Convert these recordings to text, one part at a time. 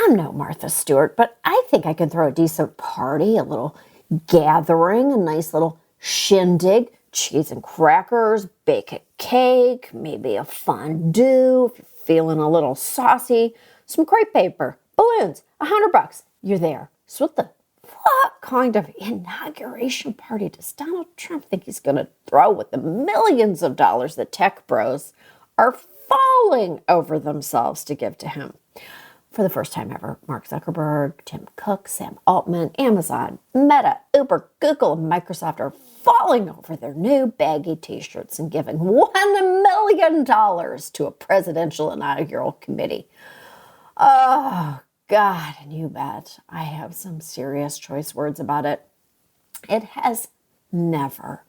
I'm no Martha Stewart, but I think I can throw a decent party, a little gathering, a nice little shindig, cheese and crackers, bake a cake, maybe a fondue if you're feeling a little saucy, some crepe paper, balloons, $100. You're there. So what kind of inauguration party does Donald Trump think he's going to throw with the millions of dollars that tech bros are falling over themselves to give to him? For the first time ever, Mark Zuckerberg, Tim Cook, Sam Altman, Amazon, Meta, Uber, Google, and Microsoft are falling over their new baggy t-shirts and giving $1 million to a presidential inaugural committee. Oh, God, and you bet I have some serious choice words about it. It has never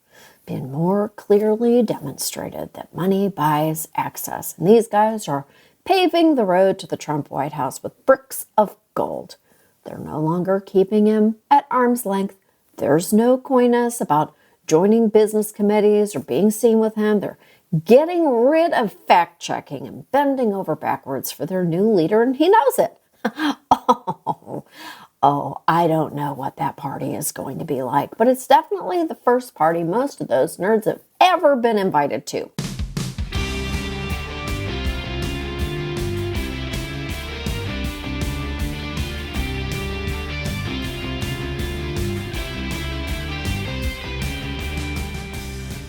been more clearly demonstrated that money buys access. And these guys are paving the road to the Trump White House with bricks of gold. They're no longer keeping him at arm's length. There's no coyness about joining business committees or being seen with him. They're getting rid of fact-checking and bending over backwards for their new leader, and he knows it. I don't know what that party is going to be like, but it's definitely the first party most of those nerds have ever been invited to.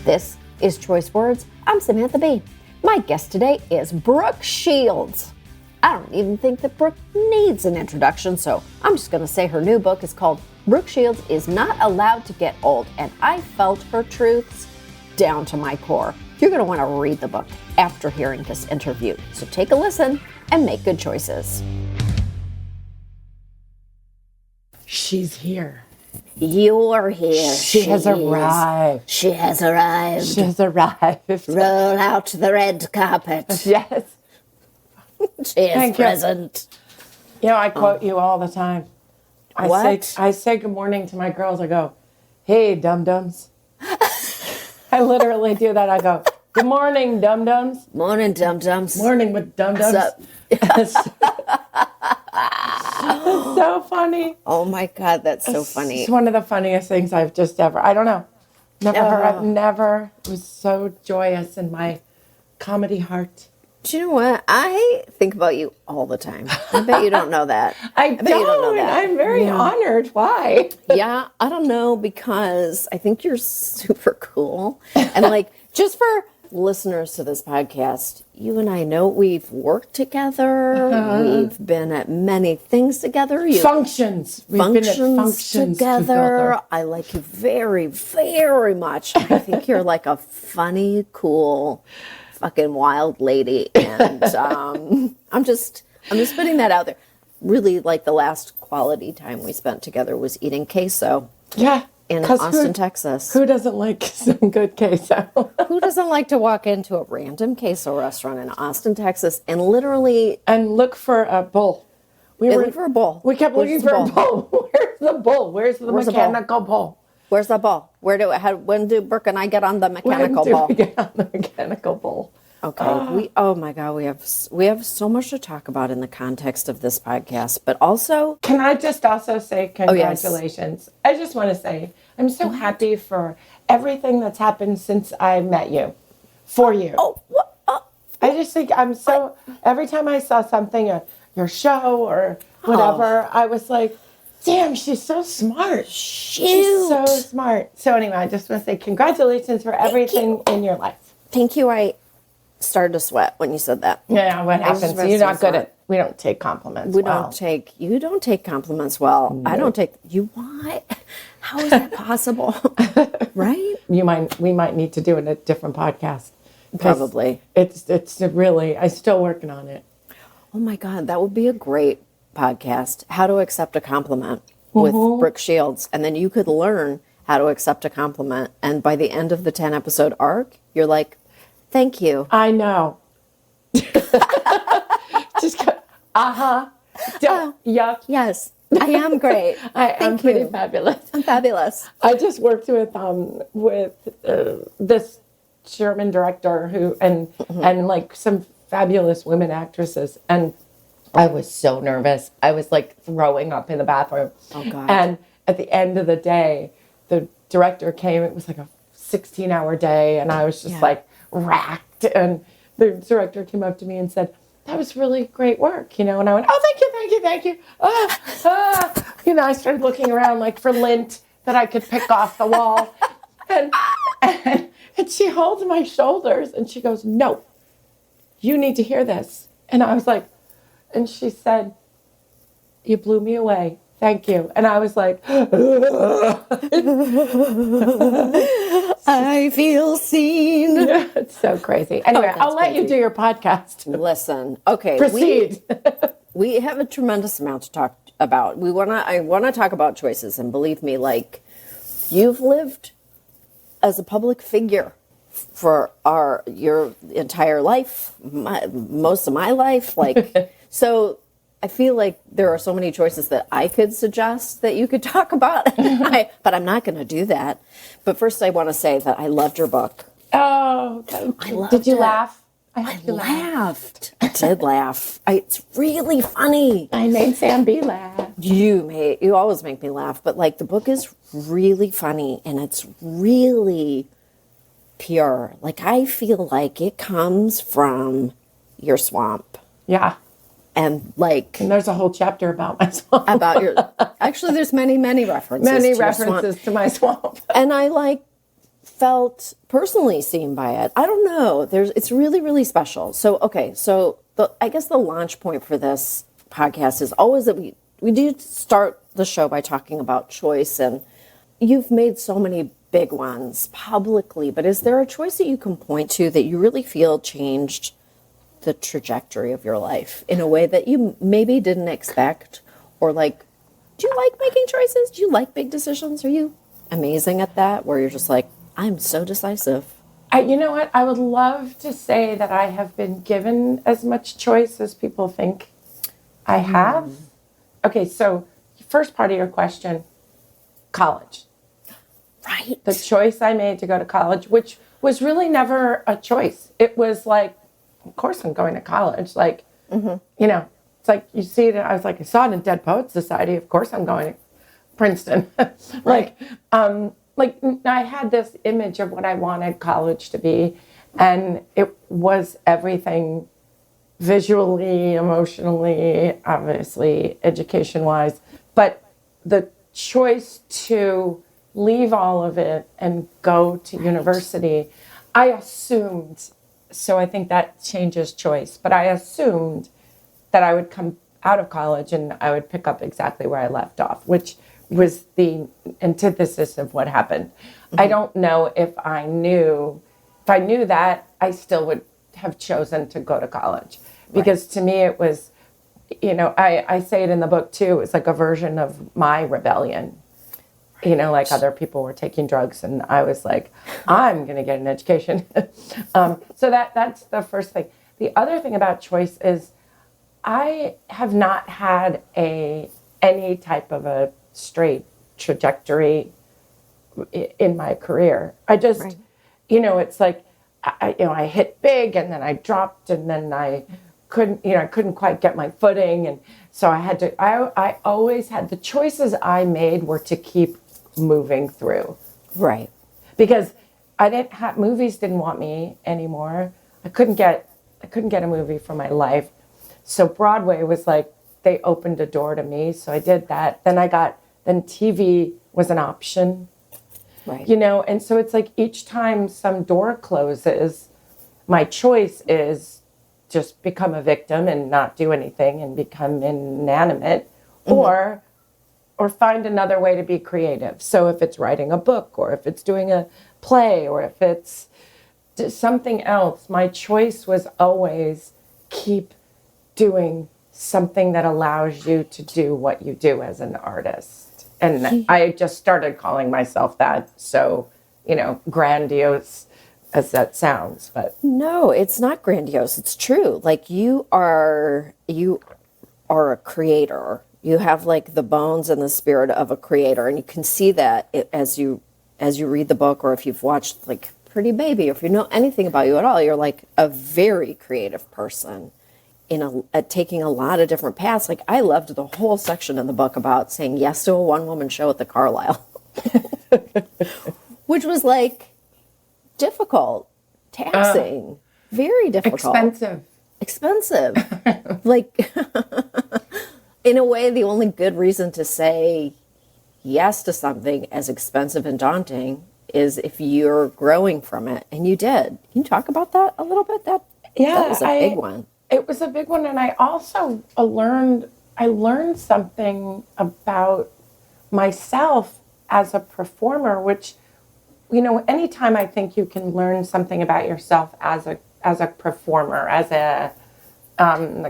This is Choice Words. I'm Samantha Bee. My guest today is Brooke Shields. I don't even think that Brooke needs an introduction, so I'm just going to say her new book is called Brooke Shields is Not Allowed to Get Old, and I felt her truths down to my core. You're going to want to read the book after hearing this interview, so take a listen and make good choices. She's here. You're here. She has arrived. She has arrived. She has arrived. Roll out the red carpet. Yes. She is present. You know, I quote you all the time. I say good morning to my girls. I go, hey, dum-dums. I literally do that. I go, good morning, dum-dums. Morning, dum-dums. Morning with dum-dums. It's so funny. Oh my God, that's so funny. It's one of the funniest things I've just ever, I don't know. Never was so joyous in my comedy heart. Do you know what? I think about you all the time. I bet you don't know that. I bet you don't know that. I'm very honored. Why? Yeah, I don't know, because I think you're super cool. And like, just for listeners to this podcast, you and I know we've worked together. We've been at many things together. Functions. We've been at functions together. I like you very, very much. I think you're like a funny, cool, fucking wild lady. And I'm just putting that out there. Really, like, the last quality time we spent together was eating queso. Yeah. In Austin, Texas. Who doesn't like some good queso? Who doesn't like to walk into a random queso restaurant in Austin, Texas, and literally... And look for a bowl. Look for a bowl. We kept looking for a bowl. Where's the bowl? Where's the mechanical bowl? Where's the bowl? When do Brooke and I get on the mechanical bowl? When do we get on the mechanical bowl? Okay. Oh my God, we have so much to talk about in the context of this podcast, but also... Can I just also say congratulations? Oh, yes. I just want to say I'm so happy for everything that's happened since I met you. For you. Oh, what? I just think I'm so... Every time I saw something, your show or whatever, I was like, damn, she's so smart. Shoot. She's so smart. So anyway, I just want to say congratulations for everything in your life. Thank you. I started to sweat when you said that. Yeah, what happens? You're not good at... We don't take compliments You don't take compliments well. No. I don't take... You what? How is that possible? Right? We might need to do it a different podcast. Probably. It's really... I'm still working on it. Oh my God, that would be a great podcast. How to accept a compliment with Brooke Shields. And then you could learn how to accept a compliment. And by the end of the 10 episode arc, you're like, thank you. I know. Just go, yeah. Yes, I am great. I'm pretty fabulous. I'm fabulous. I just worked with this German director and like some fabulous women actresses, and I was so nervous. I was like throwing up in the bathroom. Oh, God. And at the end of the day, the director came. It was like a 16-hour day, and I was just like racked. And the director came up to me and said, "That was really great work, you know." And I went, "Oh, thank you, thank you, thank you." You know, I started looking around like for lint that I could pick off the wall. And she holds my shoulders and she goes, "No, you need to hear this." And I was like, and she said, "You blew me away. Thank you." And I was like, I feel seen. It's so crazy. Anyway, I'll let you do your podcast. Listen, okay. Proceed. We have a tremendous amount to talk about. I wanna talk about choices, and believe me, like, you've lived as a public figure for your entire life, most of my life, like so. I feel like there are so many choices that I could suggest that you could talk about, but I'm not going to do that. But first, I want to say that I loved your book. Oh, did you laugh? I laughed. I did laugh. It's really funny. I made Sam Bee laugh. You always make me laugh, but like the book is really funny and it's really pure. Like I feel like it comes from your swamp. Yeah. And like, and there's a whole chapter about my swamp. Actually, there's many references to my swamp. And I like felt personally seen by it. I don't know. It's really, really special. So, okay. So I guess the launch point for this podcast is always that we do start the show by talking about choice, and you've made so many big ones publicly, but is there a choice that you can point to that you really feel changed the trajectory of your life in a way that you maybe didn't expect? Or like, do you like making choices? Do you like big decisions? Are you amazing at that, where you're just like, I'm so decisive? You know what? I would love to say that I have been given as much choice as people think I have. Okay, so first part of your question, college. Right. The choice I made to go to college, which was really never a choice. It was like, of course I'm going to college. Like, you know, it's like you see it. I was like, I saw it in Dead Poets Society. Of course I'm going to Princeton. Like I had this image of what I wanted college to be. And it was everything visually, emotionally, obviously, education-wise. But the choice to leave all of it and go to university, I assumed, so I think that changes choice, but I assumed that I would come out of college and I would pick up exactly where I left off, which was the antithesis of what happened. I don't know if I knew that, I still would have chosen to go to college. Because to me it was, you know, I say it in the book too, it was like a version of my rebellion. You know, like other people were taking drugs and I was like, I'm going to get an education. So that's the first thing. The other thing about choice is I have not had any type of a straight trajectory in my career. I just, you know, it's like, I hit big and then I dropped and then I couldn't quite get my footing. And so I always had, the choices I made were to keep moving through. Right. Because movies didn't want me anymore. I couldn't get a movie for my life. So Broadway was like, they opened a door to me. So I did that. Then TV was an option. Right. You know, and so it's like each time some door closes, my choice is just become a victim and not do anything and become inanimate, or find another way to be creative. So if it's writing a book, or if it's doing a play, or if it's something else, my choice was always keep doing something that allows you to do what you do as an artist. And I just started calling myself that. So, you know, grandiose as that sounds, but no, it's not grandiose. It's true. Like you are a creator. You have like the bones and the spirit of a creator, and you can see that as you read the book, or if you've watched like Pretty Baby, or if you know anything about you at all, you're like a very creative person. taking a lot of different paths. Like I loved the whole section in the book about saying yes to a one-woman show at the Carlisle, which was like difficult, taxing, very difficult. Expensive. Like, in a way, the only good reason to say yes to something as expensive and daunting is if you're growing from it. And you did. Can you talk about that a little bit? That was a big one. It was a big one. And I also learned something about myself as a performer, which, anytime I think you can learn something about yourself as a performer, as a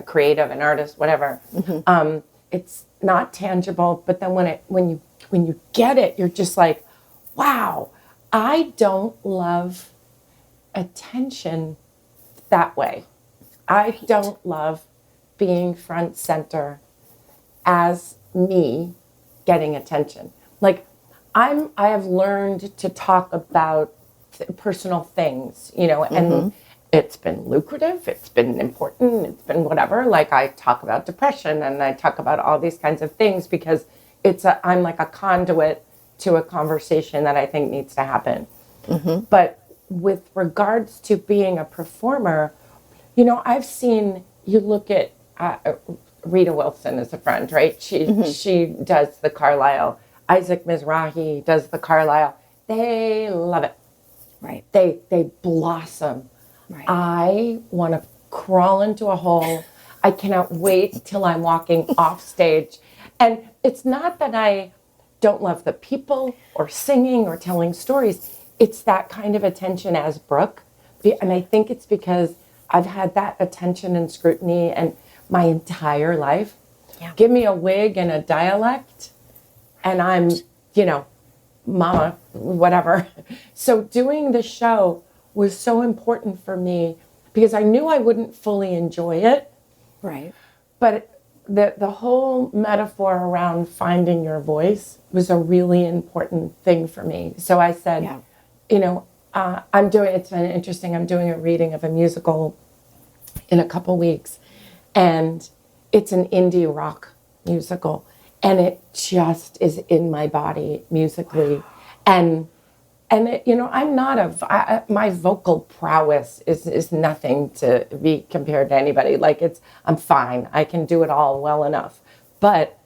creative, an artist, whatever, it's not tangible. But then when you get it, you're just like, wow, I don't love attention that way. I don't love being front center as me getting attention. Like I have learned to talk about personal things, and it's been lucrative, it's been important, it's been whatever. Like I talk about depression and I talk about all these kinds of things because I'm like a conduit to a conversation that I think needs to happen. But with regards to being a performer, I've seen, you look at Rita Wilson is a friend, right? She does the Carlisle. Isaac Mizrahi does the Carlisle. They love it. Right. They blossom. Right. I want to crawl into a hole. I cannot wait till I'm walking off stage. And it's not that I don't love the people or singing or telling stories. It's that kind of attention as Brooke. And I think it's because I've had that attention and scrutiny and my entire life. Yeah. Give me a wig and a dialect and I'm, mama, whatever. So doing the show was so important for me because I knew I wouldn't fully enjoy it. Right. But the whole metaphor around finding your voice was a really important thing for me. So I said, it's been interesting. I'm doing a reading of a musical in a couple weeks, and it's an indie rock musical, and it just is in my body musically. Wow. And it, I'm not my vocal prowess is nothing to be compared to anybody. Like I'm fine. I can do it all well enough. But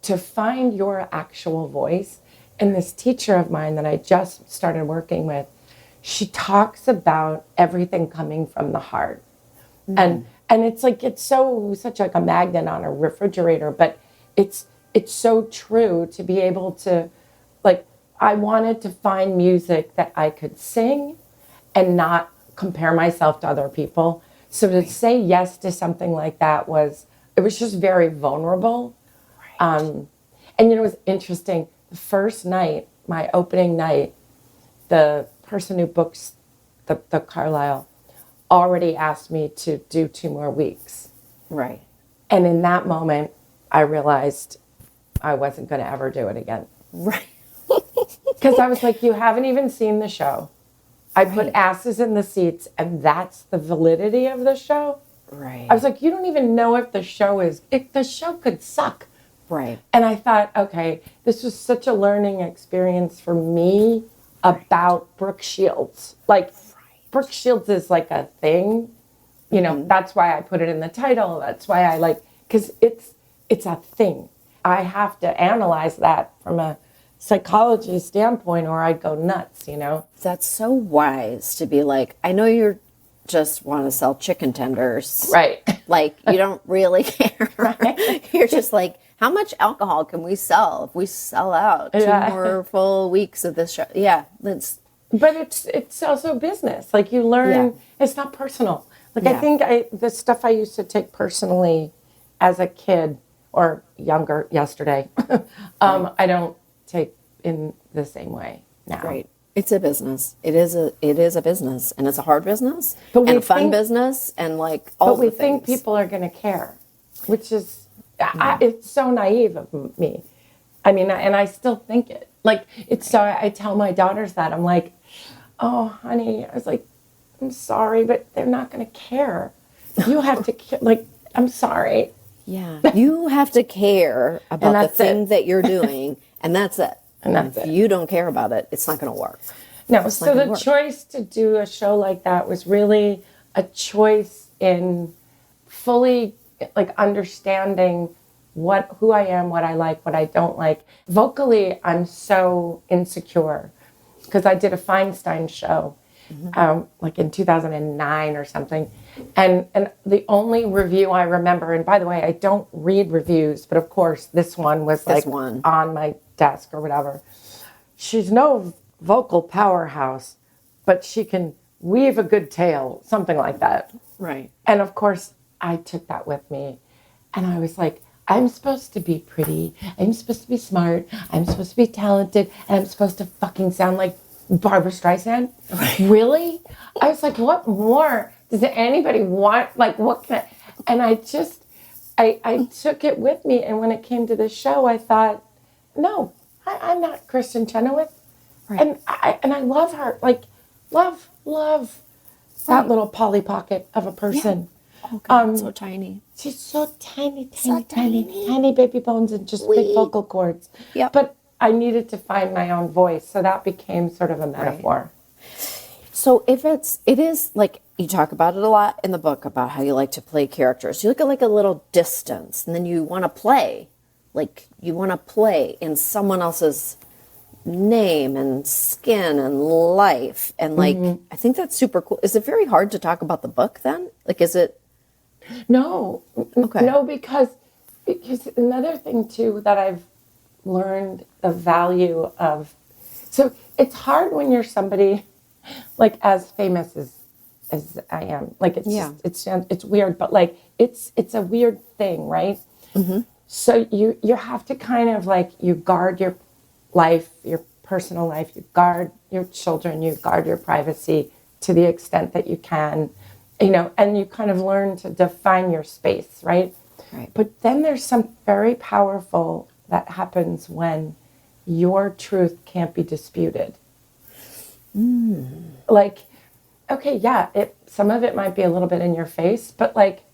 to find your actual voice, and this teacher of mine that I just started working with, she talks about everything coming from the heart. Mm-hmm. And it's like, it's such like a magnet on a refrigerator, but it's so true to be able to, like, I wanted to find music that I could sing and not compare myself to other people. So to say yes to something like that was just very vulnerable. Right. And it was interesting. The first night, my opening night, the person who books the Carlisle already asked me to do 2 more weeks. Right. And in that moment, I realized I wasn't going to ever do it again. Right. Because I was like, you haven't even seen the show. I put asses in the seats, and that's the validity of the show. Right. I was like, you don't even know if the show could suck. Right. And I thought, okay, this was such a learning experience for me about Brooke Shields. Like, Brooke Shields is like a thing. That's why I put it in the title. That's why I because it's a thing. I have to analyze that from a psychology standpoint or I'd go nuts, That's so wise to be like, I know you just want to sell chicken tenders. Right. Like, you don't really care. Right. You're just like, how much alcohol can we sell if we sell out 2 more full weeks of this show? Yeah. But it's also business. Like, you learn, it's not personal. Like, I think the stuff I used to take personally as a kid or younger yesterday, I don't take in the same way now. Right. It's a business. It is a business, and it's a hard business, and a fun business, and like all the things. But we think people are going to care, which is, it's so naive of me. I mean, and I still think it. Like, it's so, I tell my daughters that. I'm like, oh, honey, I was like, I'm sorry, but they're not going to care. You have to care. Like, I'm sorry. Yeah. You have to care about the thing that you're doing, and that's it. And that's if it. you don't care about it, it's not going to work. No, so the choice to do a show like that was really a choice in fully like understanding who I am, what I like, what I don't like. Vocally, I'm so insecure because I did a Feinstein show like in 2009 or something. And the only review I remember, and by the way, I don't read reviews, but of course this one was on my desk or whatever. She's no vocal powerhouse, but she can weave a good tale, something like that. Right. And of course, I took that with me. And I was like, I'm supposed to be pretty. I'm supposed to be smart. I'm supposed to be talented. And I'm supposed to fucking sound like Barbara Streisand. Right. Really? I was like, what more does anybody want? Like, what can I? And I took it with me. And when it came to this show, I thought, no, I'm not Kristen Chenoweth. Right. And I love her. Like, love that little Polly Pocket of a person. Yeah. Oh, God, so tiny. She's so tiny baby bones and just big vocal cords. Yeah. But I needed to find my own voice, so that became sort of a metaphor. Right. So it is like, you talk about it a lot in the book about how you like to play characters. You look at like a little distance, and then you want to play. Like, you want to play in someone else's name and skin and life. And like, I think that's super cool. Is it very hard to talk about the book then? Like, is it? No. Okay. No, because another thing too that I've learned the value of. So it's hard when you're somebody like as famous as I am. Like it's weird, but like it's a weird thing, right? Mm-hmm. So you have to kind of like, you guard your life, your personal life, you guard your children, you guard your privacy to the extent that you can, and you kind of learn to define your space, right? Right. But then there's some very powerful that happens when your truth can't be disputed. Like, okay, yeah, some of it might be a little bit in your face, but like,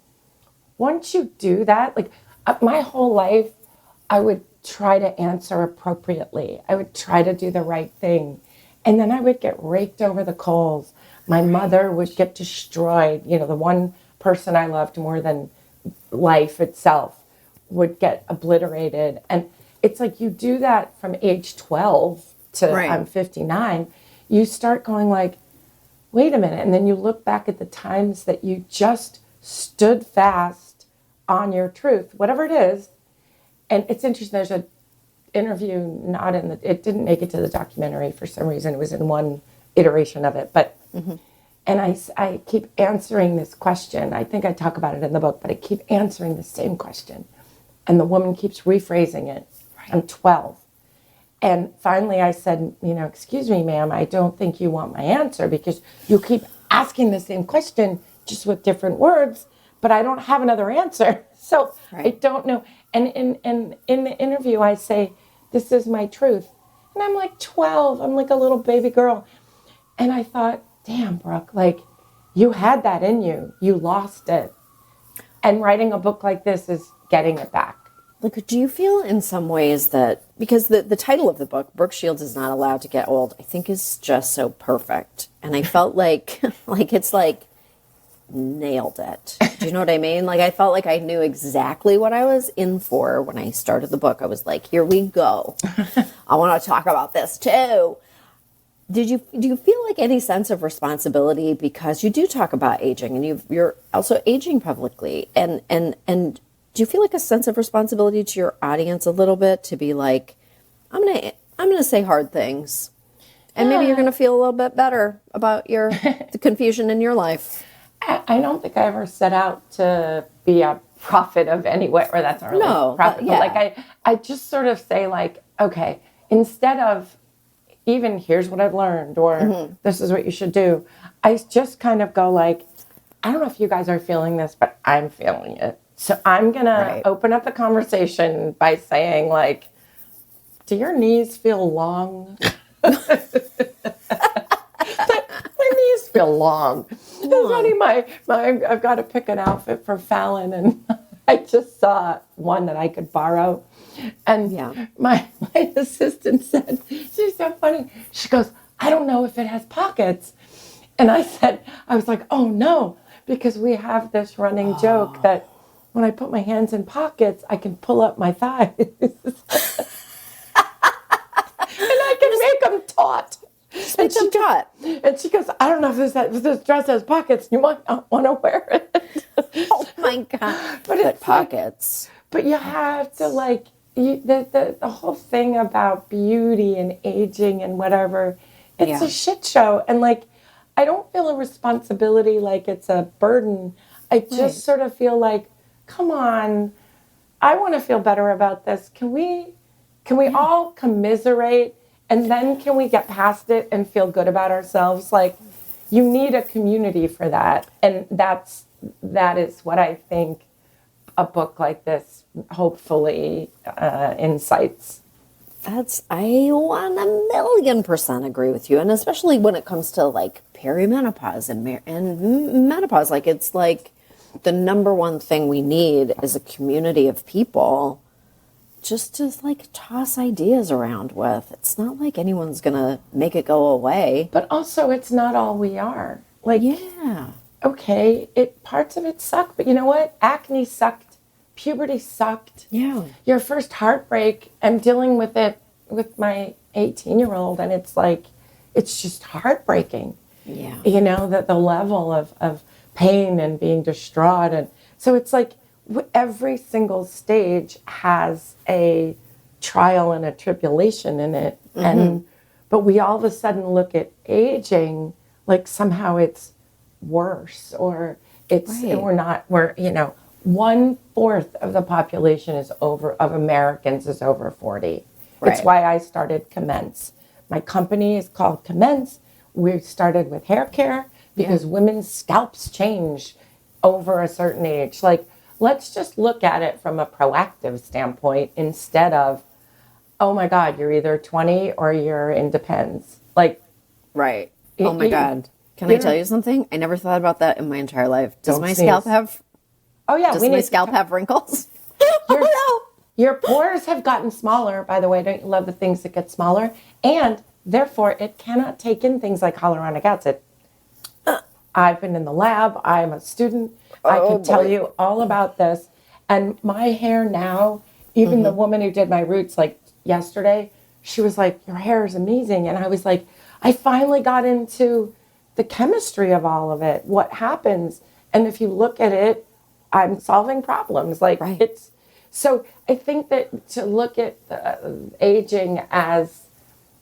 once you do that, like my whole life, I would try to answer appropriately. I would try to do the right thing. And then I would get raked over the coals. My mother would get destroyed. The one person I loved more than life itself would get obliterated. And it's like, you do that from age 12 to I'm 59. You start going like, wait a minute. And then you look back at the times that you just stood fast on your truth, whatever it is. And it's interesting, there's an interview, it didn't make it to the documentary for some reason. It was in one iteration of it. But, and I keep answering this question. I think I talk about it in the book, but I keep answering the same question. And the woman keeps rephrasing it. Right. I'm 12. And finally I said, excuse me, ma'am, I don't think you want my answer because you keep asking the same question just with different words, but I don't have another answer. So I don't know. And in the interview, I say, this is my truth. And I'm like 12. I'm like a little baby girl. And I thought, damn, Brooke, like you had that in you. You lost it. And writing a book like this is getting it back. Like, do you feel in some ways that, because the title of the book, Brooke Shields is Not Allowed to Get Old, I think is just so perfect. And I felt like it's like, nailed it. Do you know what I mean? Like, I felt like I knew exactly what I was in for when I started the book. I was like, here we go. I want to talk about this too. Do you feel like any sense of responsibility, because you do talk about aging and you're also aging publicly, and do you feel like a sense of responsibility to your audience a little bit to be like, I'm gonna say hard things, and maybe you're gonna feel a little bit better about the confusion in your life? I don't think I ever set out to be a prophet of any way, or that's not really prophet. But like I just sort of say like, okay, instead of even here's what I've learned, or this is what you should do, I just kind of go like, I don't know if you guys are feeling this, but I'm feeling it. So I'm gonna open up the conversation by saying like, do your knees feel long? My knees feel long. It's funny, I've got to pick an outfit for Fallon, and I just saw one that I could borrow. And my assistant said, she's so funny. She goes, I don't know if it has pockets. And I was like, oh no, because we have this running joke that when I put my hands in pockets, I can pull up my thighs. And I can make them taut. And she got. And she goes, I don't know if this dress has pockets. You might not want to wear it. Oh my God. But it's pockets. But you have to the whole thing about beauty and aging and whatever, it's a shit show. And I don't feel a responsibility like it's a burden. I just sort of feel like, come on, I want to feel better about this. Can we all commiserate, and then can we get past it and feel good about ourselves? You need a community for that. And that is what I think a book like this hopefully incites. I 1,000,000% agree with you. And especially when it comes to perimenopause and menopause, it's the number one thing we need is a community of people just to toss ideas around with. It's not like anyone's gonna make it go away. But also it's not all we are. Okay, parts of it suck, but you know what? Acne sucked. Puberty sucked. Yeah. Your first heartbreak, I'm dealing with it with my 18-year-old, and it's just heartbreaking. Yeah. The level of pain and being distraught. And so it's every single stage has a trial and a tribulation in it. Mm-hmm. But we all of a sudden look at aging somehow it's worse, or we're 1/4 of the population of Americans is over 40. Right. It's why I started Commence. My company is called Commence. We started with hair care because women's scalps change over a certain age. Let's just look at it from a proactive standpoint instead of, oh my God, you're either 20 or you're in Depends. Right. Oh my God. Can I tell you something? I never thought about that in my entire life. Does my scalp have... Oh, yeah. Does my scalp have wrinkles? Your pores have gotten smaller, by the way. Don't you love the things that get smaller? And therefore, it cannot take in things like hyaluronic acid. I've been in the lab. I'm a student. I can tell you all about this. And my hair now, even the woman who did my roots yesterday, she was like, your hair is amazing. And I was like, I finally got into the chemistry of all of it, what happens. And if you look at it, I'm solving problems. It's so I think that to look at aging as,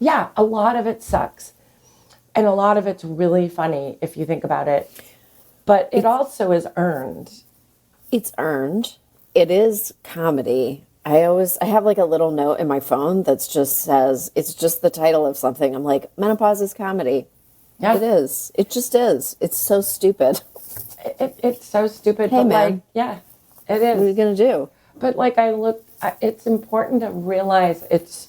a lot of it sucks. And a lot of it's really funny if you think about it. But it also is earned. It's earned. It is comedy. I have a little note in my phone that just says, it's just the title of something. I'm like, menopause is comedy. Yeah. It is. It just is. It's so stupid. It's so stupid. Hey, but man. It is. What are you going to do? But it's important to realize it's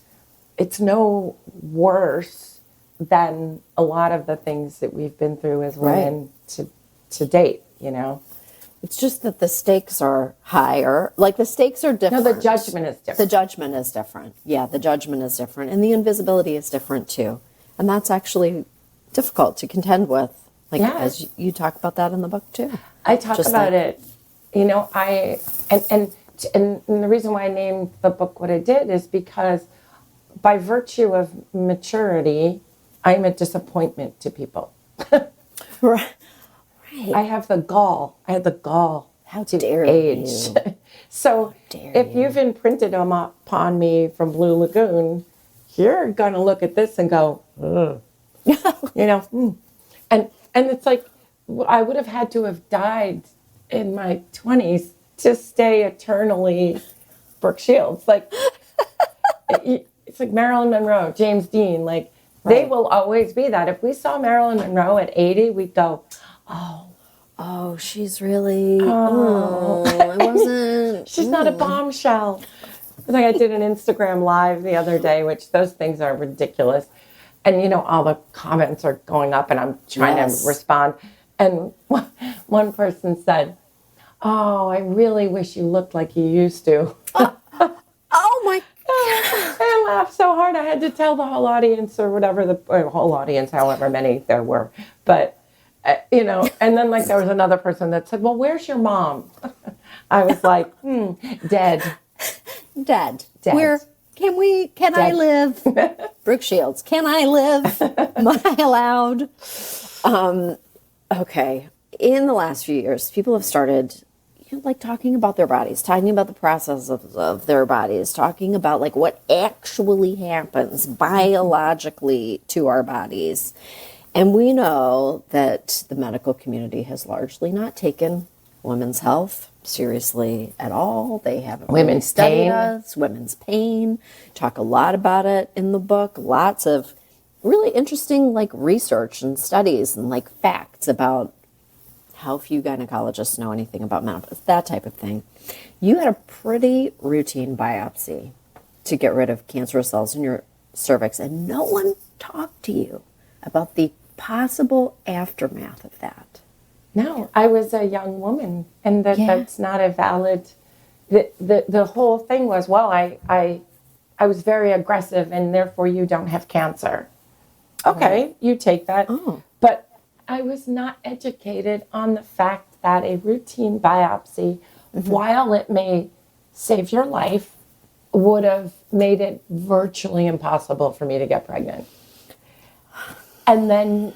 no worse than a lot of the things that we've been through as women to date, It's just that the stakes are higher. The stakes are different. No, the judgment is different. The judgment is different. Yeah, the judgment is different. And the invisibility is different, too. And that's actually difficult to contend with. As you talk about that in the book, too. I talk about it. And the reason why I named the book what I did is because by virtue of maturity, I'm a disappointment to people. Right. I have the gall. I had the gall How to dare age. You. So if you've imprinted them upon me from Blue Lagoon, you're going to look at this and go, ugh. And it's I would have had to have died in my 20s to stay eternally Brooke Shields. It's Marilyn Monroe, James Dean. They will always be that. If we saw Marilyn Monroe at 80, we'd go, oh, she's really, I wasn't. She's not a bombshell. I did an Instagram live the other day, which those things are ridiculous. and all the comments are going up and I'm trying to respond. And one person said, "Oh, I really wish you looked like you used to." Oh my God. I laughed so hard I had to tell the whole audience or whatever, whole audience, however many there were. But, and then there was another person that said, "Well, where's your mom?" I was like, dead. Dead. Where can I live? Brooke Shields, can I live? Am I allowed? Okay. In the last few years, people have started talking about their bodies, talking about the process of their bodies, talking about what actually happens biologically to our bodies. And we know that the medical community has largely not taken women's health seriously at all. They haven't really studied us, women's pain, talk a lot about it in the book, lots of really interesting research and studies and facts about how few gynecologists know anything about menopause, that type of thing. You had a pretty routine biopsy to get rid of cancerous cells in your cervix, and no one talked to you about the possible aftermath of that. No, I was a young woman, and that's not a valid. The whole thing was, well, I was very aggressive, and therefore you don't have cancer. Okay, you take that. Oh. But I was not educated on the fact that a routine biopsy, while it may save your life, would have made it virtually impossible for me to get pregnant. And then,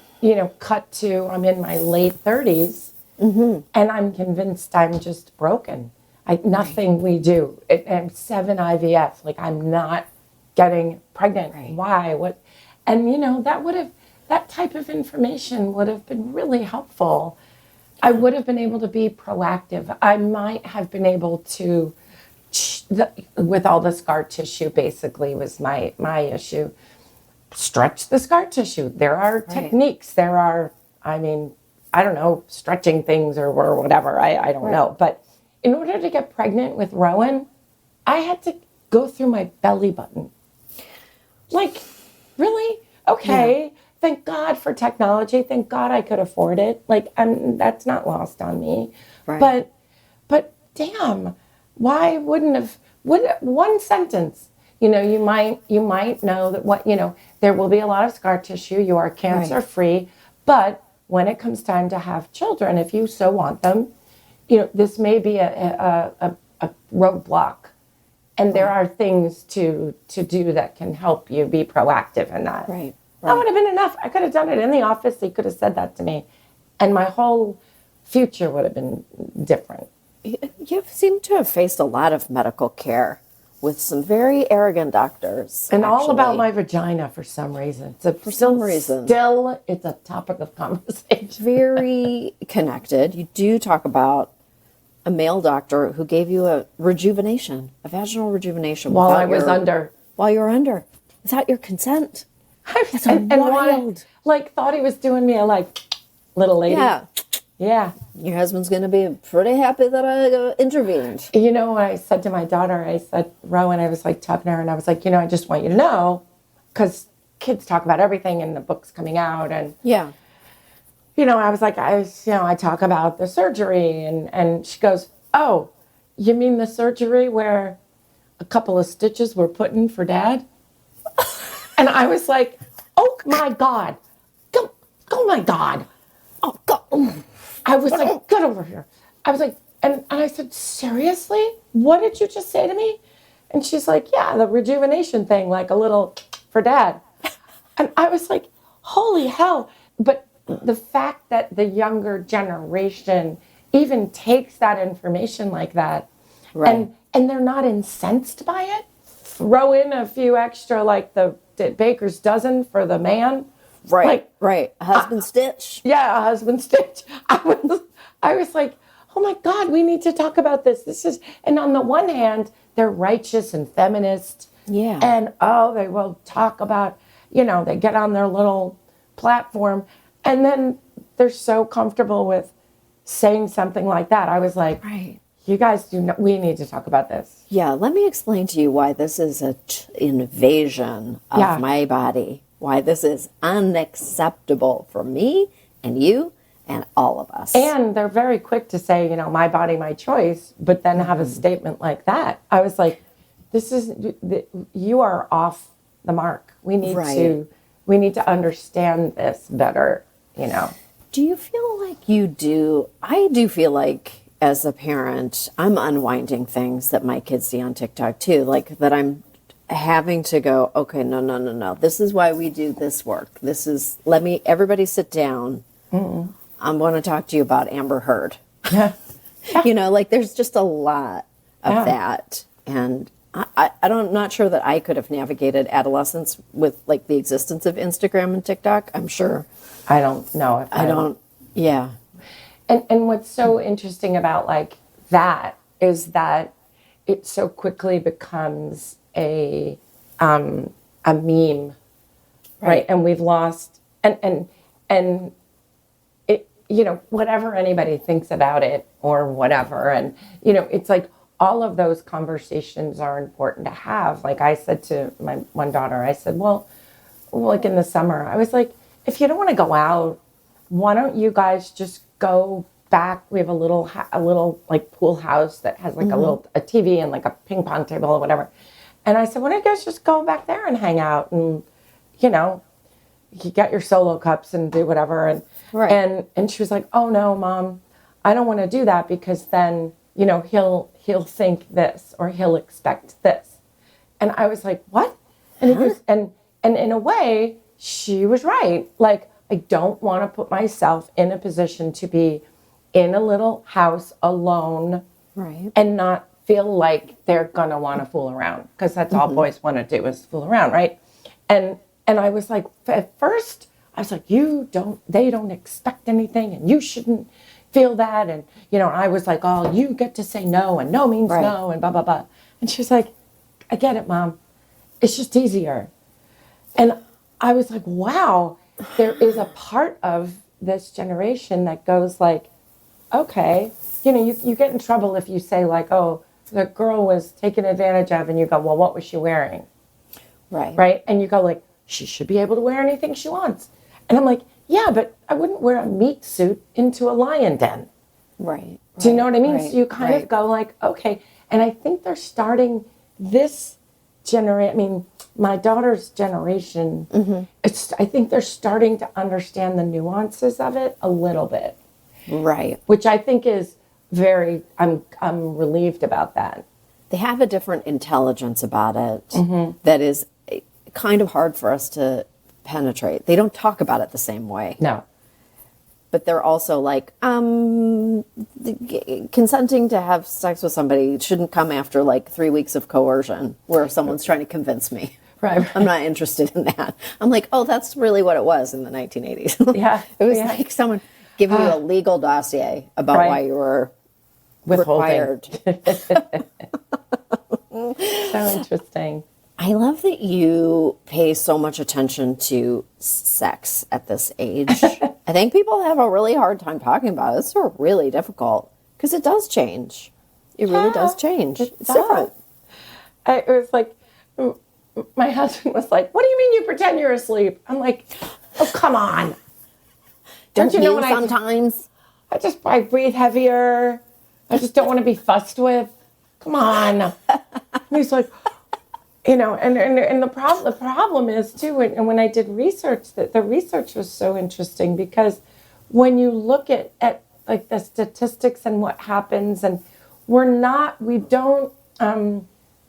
cut to I'm in my late 30s, and I'm convinced I'm just broken. Nothing we do. I'm 7 IVF. I'm not getting pregnant. Right. Why? What? And, that type of information would have been really helpful. I would have been able to be proactive. I might have been able to, with all the scar tissue, basically was my issue, stretch the scar tissue. There are techniques. There are, I don't know, stretching things or whatever. I don't know. But in order to get pregnant with Rowan, I had to go through my belly button. Really? Okay. Yeah. Thank God for technology. Thank God I could afford it. That's not lost on me. Right. But damn, why would one sentence, you might know that there will be a lot of scar tissue. You are cancer free, but when it comes time to have children, if you so want them, this may be a roadblock. And there are things to do that can help you be proactive in that. Right. That would have been enough. I could have done it in the office. He could have said that to me. And my whole future would have been different. You seem to have faced a lot of medical care with some very arrogant doctors. And all about my vagina for some reason. Still, it's a topic of conversation. Very connected. You do talk about a male doctor who gave you a vaginal rejuvenation. While I was under. While you were under. Without your consent. That's wild. Thought he was doing me a little lady. Yeah. Your husband's going to be pretty happy that I intervened. I said to my daughter, I said, Rowan, I was talking to her and I was like, I just want you to know, because kids talk about everything and the book's coming out. And, I was like, I talk about the surgery and she goes, "Oh, you mean the surgery where a couple of stitches were put in for Dad?" And I was like, "Oh my God. Oh my God. Oh God." I was like, "Get over here." I was like, and I said, "Seriously? What did you just say to me?" And she's like, "Yeah, the rejuvenation thing, a little for Dad." And I was like, holy hell. But the fact that the younger generation even takes that information like that, and they're not incensed by it, throw in a few extra, the baker's dozen for the man. Right. A husband stitch. Yeah, a husband stitch. I was like, oh my God, we need to talk about this. And on the one hand, they're righteous and feminist. Yeah. And they will talk about, they get on their little platform and then they're so comfortable with saying something like that. I was like, you guys we need to talk about this. Yeah, let me explain to you why this is an invasion of my body. why this is unacceptable for me and you and all of us. And they're very quick to say, you know, my body, my choice, but then have a statement like that. I was like, you are off the mark. We need to understand this better, you know. Do you feel like you do? I do feel like as a parent, I'm unwinding things that my kids see on TikTok too, like that I'm having to go, okay, no. This is why we do this work. Everybody sit down. I'm going to talk to you about Amber Heard. Yeah. You know, like there's just a lot of that. And I'm not sure that I could have navigated adolescence with like the existence of Instagram and TikTok. I'm sure. I don't know if I don't. Yeah. And what's so interesting about like that is that it so quickly becomes a meme, right? And we've lost and it, you know, whatever anybody thinks about it or whatever, and you know, it's like all of those conversations are important to have. Like I said to my one daughter, I said, well, like in the summer, I was like, if you don't want to go out, why don't you guys just go back? We have a little like pool house that has like a TV and like a ping pong table or whatever. And I said, why don't you guys just go back there and hang out and, you know, you get your solo cups and do whatever. And and she was like, oh no, Mom, I don't want to do that because then, you know, he'll think this or he'll expect this. And I was like, what? And he goes, and in a way, she was right. Like, I don't want to put myself in a position to be in a little house alone and not feel like they're going to want to fool around, because that's all boys want to do is fool around, right? And I was like, at first, I was like, they don't expect anything and you shouldn't feel that. And, you know, I was like, oh, you get to say no and no means no and blah, blah, blah. And she was like, I get it, Mom. It's just easier. And I was like, wow, there is a part of this generation that goes like, okay, you know, you get in trouble if you say like, oh, the girl was taken advantage of, and you go, well, what was she wearing? Right? And you go like, she should be able to wear anything she wants. And I'm like, yeah, but I wouldn't wear a meat suit into a lion den. Right. Do you know what I mean? So you kind of go like, okay. And I think they're starting this generation. I mean, my daughter's generation, I think they're starting to understand the nuances of it a little bit. Right. Which I think is I'm relieved about that. They have a different intelligence about it that is kind of hard for us to penetrate. They don't talk about it the same way. No. But they're also like, consenting to have sex with somebody shouldn't come after like 3 weeks of coercion where someone's trying to convince me. Right. I'm not interested in that. I'm like, oh, that's really what it was in the 1980s. Yeah. It was like someone giving you a legal dossier about why you were required. So interesting. I love that you pay so much attention to sex at this age. I think people have a really hard time talking about it. It's really difficult because it does change. It really does change. It's different. It was like, my husband was like, what do you mean you pretend you're asleep? I'm like, oh, come on. Don't you know what sometimes? I breathe heavier. I just don't want to be fussed with. Come on. And he's like, you know, and the problem is too, and when I did research, that the research was so interesting because when you look at like the statistics and what happens, and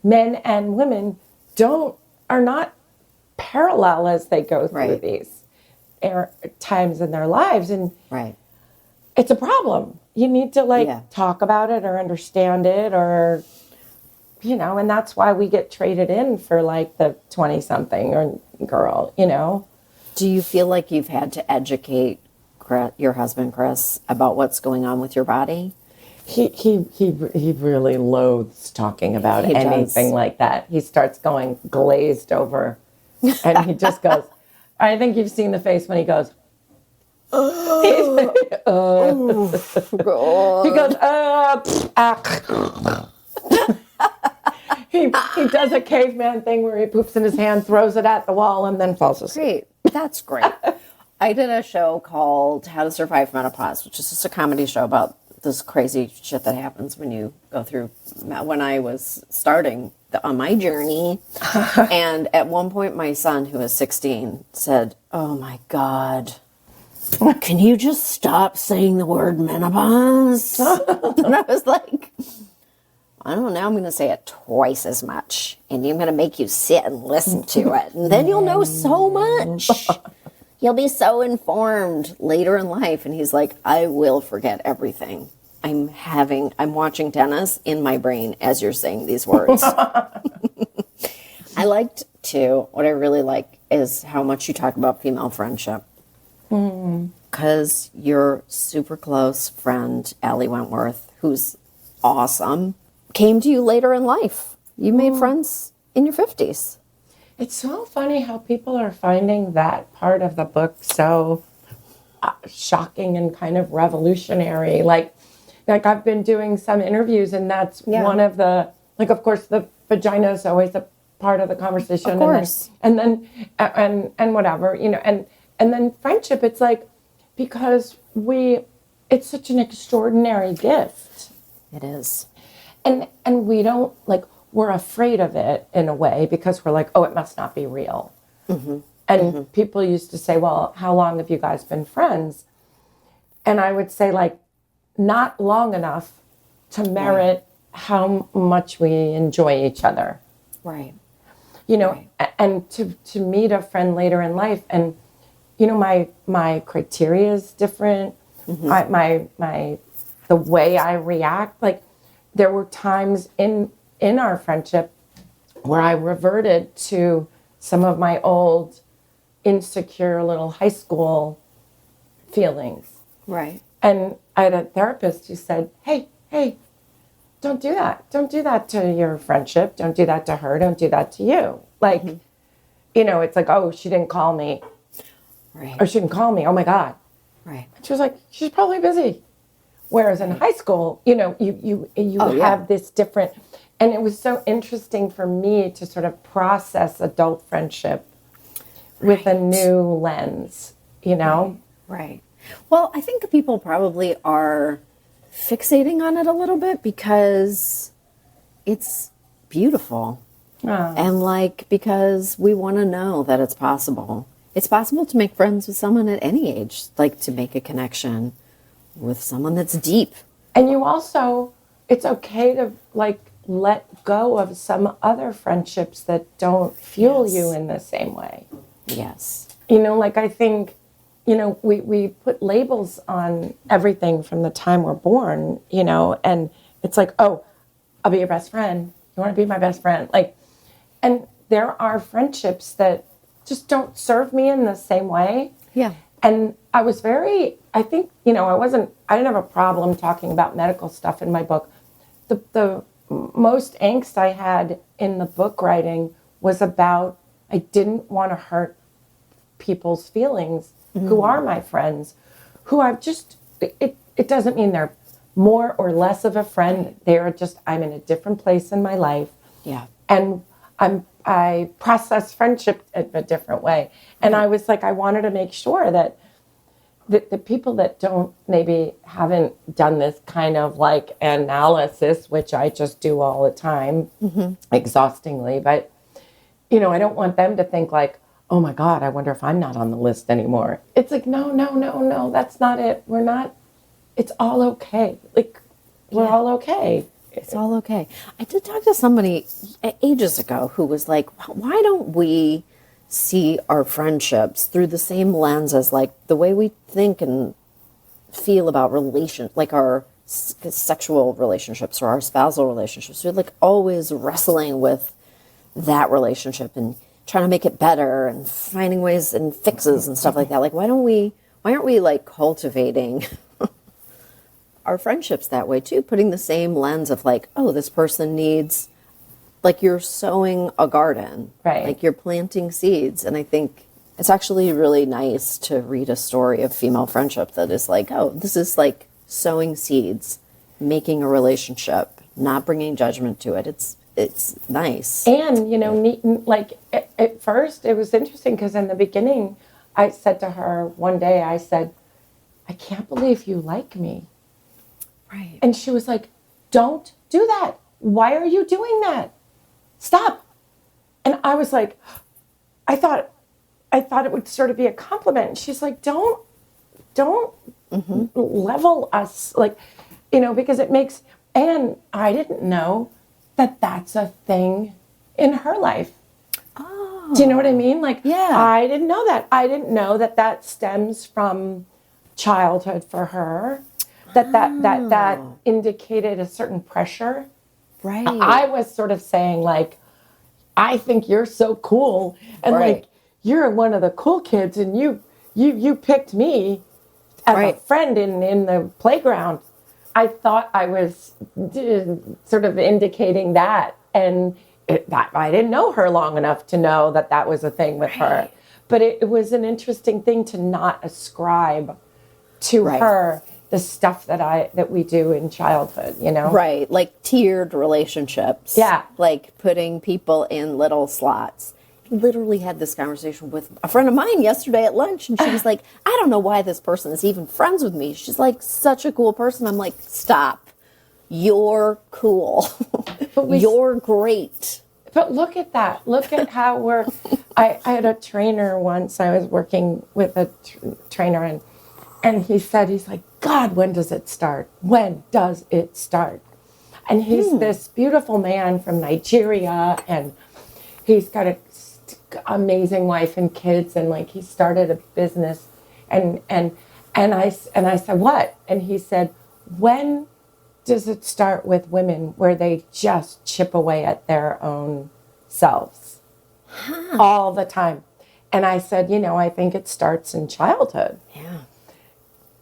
men and women are not parallel as they go through these times in their lives, and it's a problem. You need to talk about it or understand it, or you know, and that's why we get traded in for like the 20-something or girl, you know. Do you feel like you've had to educate your husband, Chris, about what's going on with your body? He really loathes talking about anything like that. He starts going glazed over, and he just goes. I think you've seen the face when he goes. He goes. He does a caveman thing where he poops in his hand, throws it at the wall, and then falls asleep. Great. That's great. I did a show called How to Survive Menopause, which is just a comedy show about this crazy shit that happens when you go through. When I was starting on my journey, and at one point my son, who was 16, said, "Oh my God, can you just stop saying the word menopause?" And I was like, I don't know, I'm going to say it twice as much, and I'm going to make you sit and listen to it, and then you'll know so much. You'll be so informed later in life. And he's like, I will forget everything. I'm watching tennis in my brain as you're saying these words. I liked, too, what I really like is how much you talk about female friendship. Because your super close friend, Allie Wentworth, who's awesome, came to you later in life. You made friends in your 50s. It's so funny how people are finding that part of the book so shocking and kind of revolutionary. Like I've been doing some interviews, and that's one of the, like, of course, the vagina is always a part of the conversation. Of course. And then whatever, you know, and then friendship, it's like, because it's such an extraordinary gift. It is. And we don't, like, we're afraid of it in a way because we're like, oh, it must not be real. And people used to say, well, how long have you guys been friends? And I would say, like, not long enough to merit how much we enjoy each other. Right. You know, and to meet a friend later in life, and, you know, my criteria is different. The way I react, like, there were times in our friendship where I reverted to some of my old insecure little high school feelings. Right. And I had a therapist who said, hey, don't do that. Don't do that to your friendship. Don't do that to her. Don't do that to you. Like, you know, it's like, oh, she didn't call me. Right. Or she didn't call me. Oh, my God. Right. And she was like, she's probably busy. Whereas in high school, you know, you have this different, and it was so interesting for me to sort of process adult friendship with a new lens, you know? Right. Well, I think people probably are fixating on it a little bit because it's beautiful. And like, because we want to know that it's possible. It's possible to make friends with someone at any age, like to make a connection with someone that's deep. And you also, it's okay to, like, let go of some other friendships that don't fuel you in the same way. Yes. You know, like, I think, you know, we put labels on everything from the time we're born, you know, and it's like, oh, I'll be your best friend. You want to be my best friend? Like, and there are friendships that just don't serve me in the same way. Yeah. And I was I think, you know, I didn't have a problem talking about medical stuff in my book. The most angst I had in the book writing was about, I didn't want to hurt people's feelings who are my friends, who I've just, it doesn't mean they're more or less of a friend. They're just, I'm in a different place in my life. Yeah. And I process friendship in a different way. And I was like, I wanted to make sure that the people that haven't done this kind of like analysis, which I just do all the time, exhaustingly, but, you know, I don't want them to think like, oh my God, I wonder if I'm not on the list anymore. It's like, no, that's not it. We're not, it's all okay. Like, we're all okay. It's all okay. I did talk to somebody ages ago who was like, why don't we see our friendships through the same lens as like the way we think and feel about like our sexual relationships or our spousal relationships? We're like always wrestling with that relationship and trying to make it better and finding ways and fixes and stuff like that. Like, why aren't we like cultivating our friendships that way too, putting the same lens of like, oh, this person needs, like you're sowing a garden, right? Like you're planting seeds. And I think it's actually really nice to read a story of female friendship that is like, oh, this is like sowing seeds, making a relationship, not bringing judgment to it. It's it's nice. And, you know, like at first it was interesting because in the beginning I said to her one day, I said, I can't believe you like me. Right. And she was like, don't do that. Why are you doing that? Stop. And I was like, I thought it would sort of be a compliment. And she's like, don't level us, like, you know, because it makes, and I didn't know that that's a thing in her life. Oh. Do you know what I mean? Like, yeah. I didn't know that. I didn't know that that stems from childhood for her, that indicated a certain pressure. Right. I was sort of saying, like, I think you're so cool, and right. like, you're one of the cool kids, and you picked me as right. a friend in the playground. I thought I was sort of indicating that, and that I didn't know her long enough to know that that was a thing with her. But it was an interesting thing to not ascribe to her the stuff that we do in childhood, you know? Right, like tiered relationships. Yeah. Like putting people in little slots. I literally had this conversation with a friend of mine yesterday at lunch, and she was like, I don't know why this person is even friends with me. She's like such a cool person. I'm like, stop. You're cool. You're great. But look at that. Look at how I had a trainer once. I was working with a trainer, and he said, he's like, God, when does it start? When does it start? And he's this beautiful man from Nigeria, and he's got an amazing wife and kids, and like he started a business, and I said, what? And he said, when does it start with women where they just chip away at their own selves all the time? And I said, you know, I think it starts in childhood. Yeah.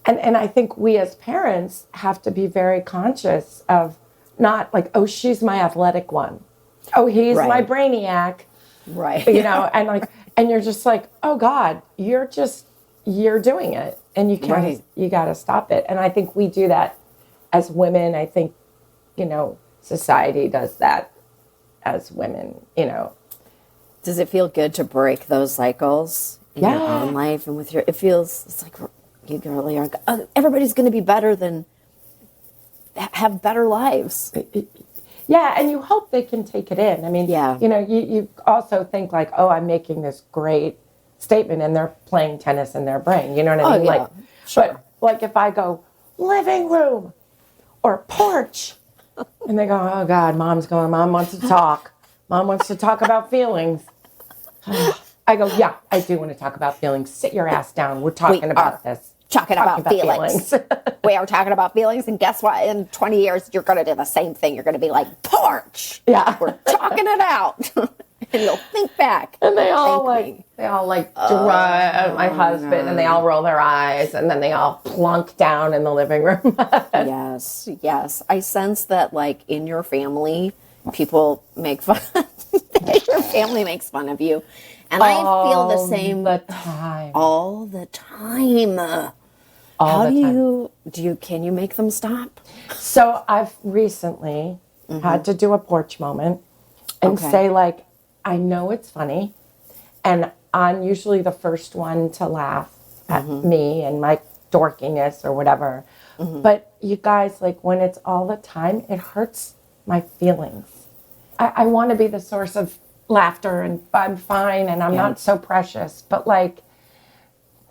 And I think we as parents have to be very conscious of not like, oh, she's my athletic one. Oh, he's my brainiac. Right. You know, and you're just like, oh God, you're doing it. And you got to stop it. And I think we do that as women. I think, you know, society does that as women, you know. Does it feel good to break those cycles in your own life and with it's like, you really are, everybody's going to be better than have better lives. Yeah, and you hope they can take it in. I mean, you know, you also think like, oh, I'm making this great statement, and they're playing tennis in their brain. You know what I mean? Like, but like if I go living room or porch, and they go, oh God, Mom wants to talk. Mom wants to talk about feelings. I go, yeah, I do want to talk about feelings. Sit your ass down. We're talking about this. Talking about feelings. We are talking about feelings, and guess what? In 20 years, you're going to do the same thing. You're going to be like, porch. Yeah. We're talking it out. And you'll think back. And they all my husband, and they all roll their eyes, and then they all plunk down in the living room. Yes, yes. I sense that, like, in your family, people make fun. Your family makes fun of you. And I feel the same. All the time. Can you make them stop? So I've recently had to do a porch moment and say, like, I know it's funny, and I'm usually the first one to laugh at me and my dorkiness or whatever. But you guys, like, when it's all the time, it hurts my feelings. I want to be the source of laughter, and I'm fine, and I'm not so precious, but like,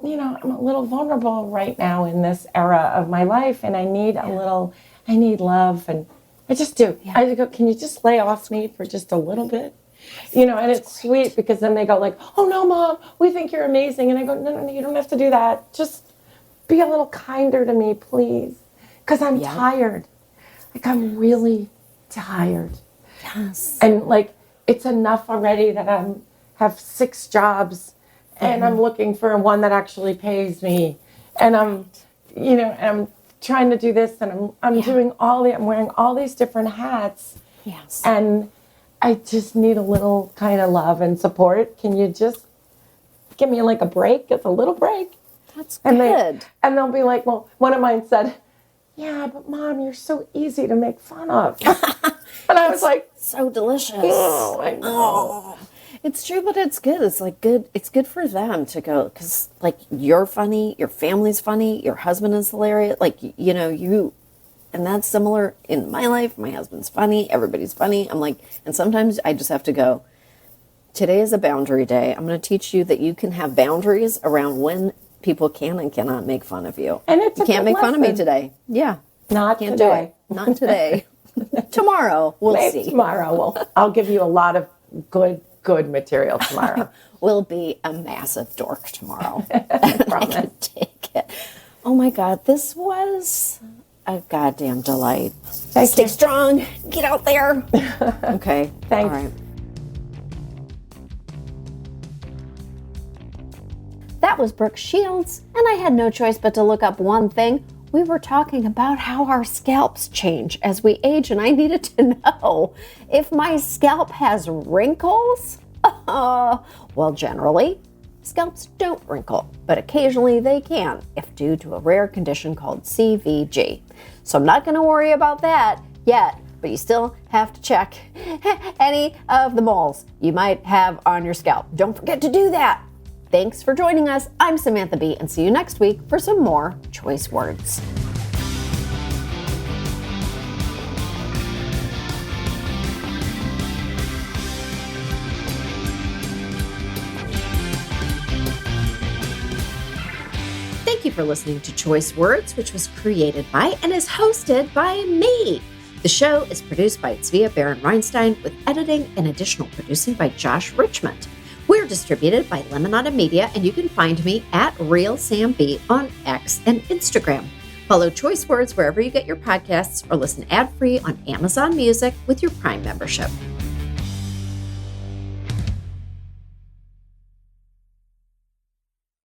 you know, I'm a little vulnerable right now in this era of my life, and I need I need love, and I just do. I just go, can you just lay off me for just a little bit? You know, and it's sweet because then they go like, oh no, Mom, we think you're amazing. And I go, no, you don't have to do that. Just be a little kinder to me, please. Because I'm tired. Like, I'm really tired. Yes. And like, it's enough already that I have 6 jobs, and I'm looking for one that actually pays me. And I'm trying to do this, and I'm doing I'm wearing all these different hats. Yes. And I just need a little kind of love and support. Can you just give me like a break? It's a little break. That's good. And they'll be like, well, one of mine said, yeah, but Mom, you're so easy to make fun of. And I was like, so delicious. oh, I know. Oh. It's true, but it's good. It's like good. It's good for them to go because, like, you're funny, your family's funny, your husband is hilarious. Like, you know, and that's similar in my life. My husband's funny. Everybody's funny. I'm like, and sometimes I just have to go, today is a boundary day. I'm going to teach you that you can have boundaries around when people can and cannot make fun of you. And it's you can't make fun of me today. Yeah. Not Can't today. do it. Not today. Tomorrow. We'll Maybe see. tomorrow. I'll give you a lot of good material tomorrow. We'll be a massive dork tomorrow. I can take it. Oh my God, this was a goddamn delight. Stay strong. Get out there. Okay. Thanks. All right. That was Brooke Shields, and I had no choice but to look up one thing. We were talking about how our scalps change as we age, and I needed to know if my scalp has wrinkles. Well, generally, scalps don't wrinkle, but occasionally they can, if due to a rare condition called CVG. So I'm not going to worry about that yet, but you still have to check any of the moles you might have on your scalp. Don't forget to do that. Thanks for joining us. I'm Samantha Bee, and see you next week for some more choice words. Thank you for listening to Choice Words, which was created by and is hosted by me. The show is produced by Tzvia Baron-Reinstein with editing and additional producing by Josh Richmond. We're distributed by Lemonada Media, and you can find me at RealSamB on X and Instagram. Follow Choice Words wherever you get your podcasts or listen ad-free on Amazon Music with your Prime membership.